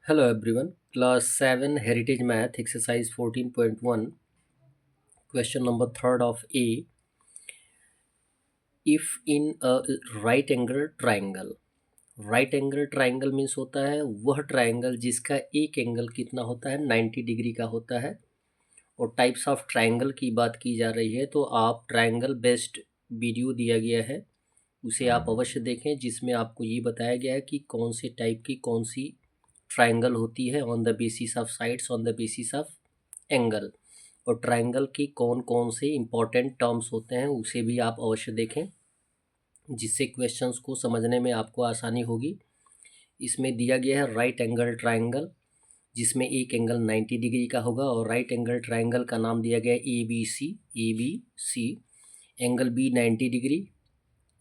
Hello everyone. Class 7 Heritage Math exercise 14.1 question number 3rd of A. If in a right angle triangle means होता है वह triangle जिसका एक angle कितना होता है 90 डिग्री का होता है। और टाइप्स ऑफ ट्राइंगल की बात की जा रही है तो आप ट्राइंगल बेस्ड वीडियो दिया गया है उसे आप अवश्य देखें, जिसमें आपको ये बताया गया है कि कौन से टाइप की कौन सी ट्राइंगल होती है on the basis of sides, on the basis of angle. और ट्राइंगल की कौन कौन से इम्पॉर्टेंट टर्म्स होते हैं उसे भी आप अवश्य देखें, जिससे क्वेश्चंस को समझने में आपको आसानी होगी। इसमें दिया गया है राइट एंगल ट्राइंगल, जिसमें एक एंगल 90 डिग्री का होगा और राइट एंगल ट्राइंगल का नाम दिया गया है ABC। एंगल बी 90 डिग्री,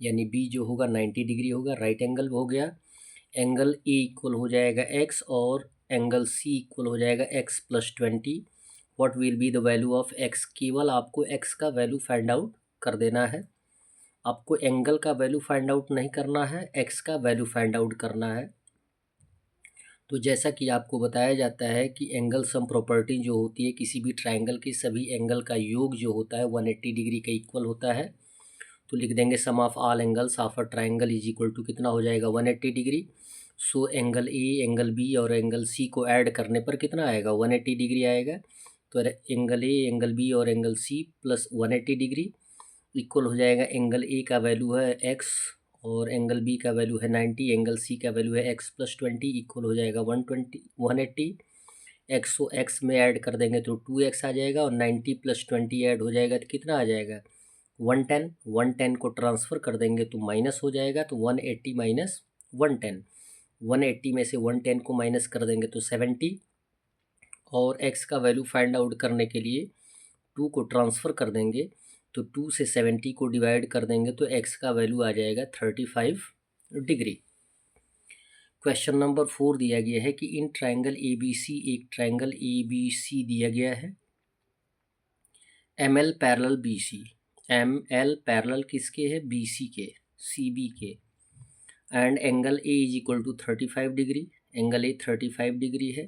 यानी बी जो होगा 90 डिग्री होगा, राइट एंगल हो गया। एंगल ए इक्वल हो जाएगा एक्स और एंगल सी इक्वल हो जाएगा x plus 20। What will be the value of x? केवल आपको एक्स का वैल्यू फाइंड आउट कर देना है। आपको एंगल का वैल्यू फाइंड आउट नहीं करना है, एक्स का वैल्यू फाइंड आउट करना है। तो जैसा कि आपको बताया जाता है कि एंगल सम प्रॉपर्टी जो होती है किसी भी ट्राइंगल के सभी एंगल का योग जो होता है 180 डिग्री का इक्वल होता है। तो लिख देंगे sum of all angles of a triangle is equal to कितना हो जाएगा 180 degree. So angle A, angle B और एंगल सी को ऐड करने पर कितना आएगा 180 डिग्री आएगा। तो एंगल ए, एंगल बी और angle C plus 180 degree equal हो जाएगा एंगल ए का वैल्यू है एक्स और एंगल बी का वैल्यू है 90, एंगल सी का वैल्यू है एक्स प्लस 20 इक्वल हो जाएगा 180। एक्स को एक्स में ऐड कर देंगे तो 2x आ जाएगा और 90 प्लस 20 ऐड हो जाएगा तो कितना आ जाएगा 110। 110 को ट्रांसफ़र कर देंगे तो माइनस हो जाएगा, तो 180 माइनस 110। 180 में से 110 को माइनस कर देंगे तो 70 और x का वैल्यू फाइंड आउट करने के लिए 2 को ट्रांसफ़र कर देंगे तो 2 से 70 को डिवाइड कर देंगे तो x का वैल्यू आ जाएगा 35 डिग्री। क्वेश्चन नंबर 4 दिया गया है कि इन ट्राइंगल ABC, एक ट्राइंगल ABC दिया गया है ML parallel BC। ML parallel किसके है? BC के, CB के। And angle A is equal to 35 degree. Angle A 35 degree है।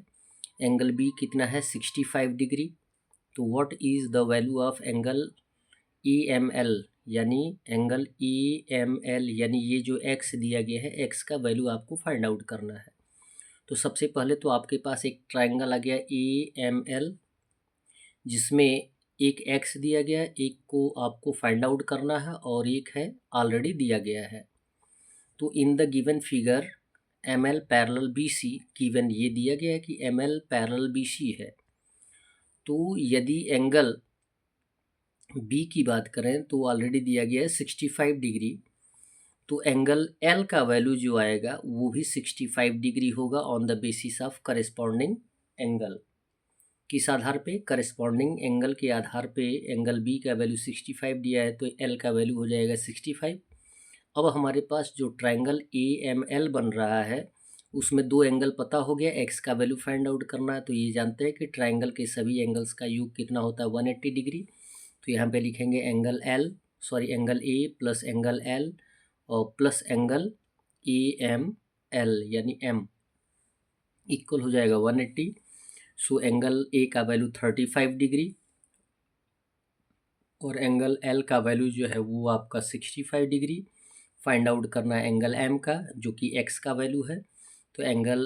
एंगल B कितना है 65 डिग्री। तो what is the value of angle AML, यानी एंगल AML, यानी ये जो x दिया गया है x का वैल्यू आपको फाइंड आउट करना है। तो सबसे पहले तो आपके पास एक ट्राइंगल आ गया AML, जिसमें एक x दिया गया है, एक को आपको फाइंड आउट करना है और एक है ऑलरेडी दिया गया है। तो in the given figure ML parallel BC given, ये दिया गया है कि ML पैरेलल BC है। तो यदि एंगल B की बात करें तो ऑलरेडी दिया गया है 65 डिग्री, तो एंगल L का वैल्यू जो आएगा वो भी 65 डिग्री होगा on the basis of corresponding angle. किस आधार पे? करस्पॉन्डिंग एंगल के आधार पे एंगल B का वैल्यू 65 दिया है तो L का वैल्यू हो जाएगा 65। अब हमारे पास जो ट्राइंगल AML बन रहा है उसमें दो एंगल पता हो गया, x का वैल्यू फाइंड आउट करना है। तो ये जानते हैं कि ट्राइंगल के सभी एंगल्स का योग कितना होता है 180 डिग्री। तो यहाँ पे लिखेंगे angle A plus angle L और प्लस एंगल AML यानी M इक्वल हो जाएगा 180। सो एंगल A का वैल्यू 35 डिग्री और एंगल L का वैल्यू जो है वो आपका 65 डिग्री। फाइंड आउट करना है एंगल M का जो कि x का वैल्यू है। तो एंगल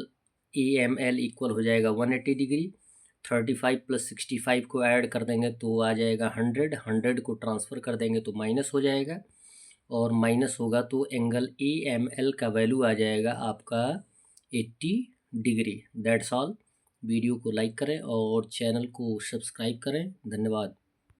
AML इक्वल हो जाएगा 180 डिग्री। 35 प्लस 65 को ऐड कर देंगे तो आ जाएगा 100। 100 को ट्रांसफ़र कर देंगे तो माइनस हो जाएगा और माइनस होगा तो एंगल AML का वैल्यू आ जाएगा आपका 80 डिग्री। That's all. वीडियो को लाइक करें और चैनल को सब्सक्राइब करें। धन्यवाद।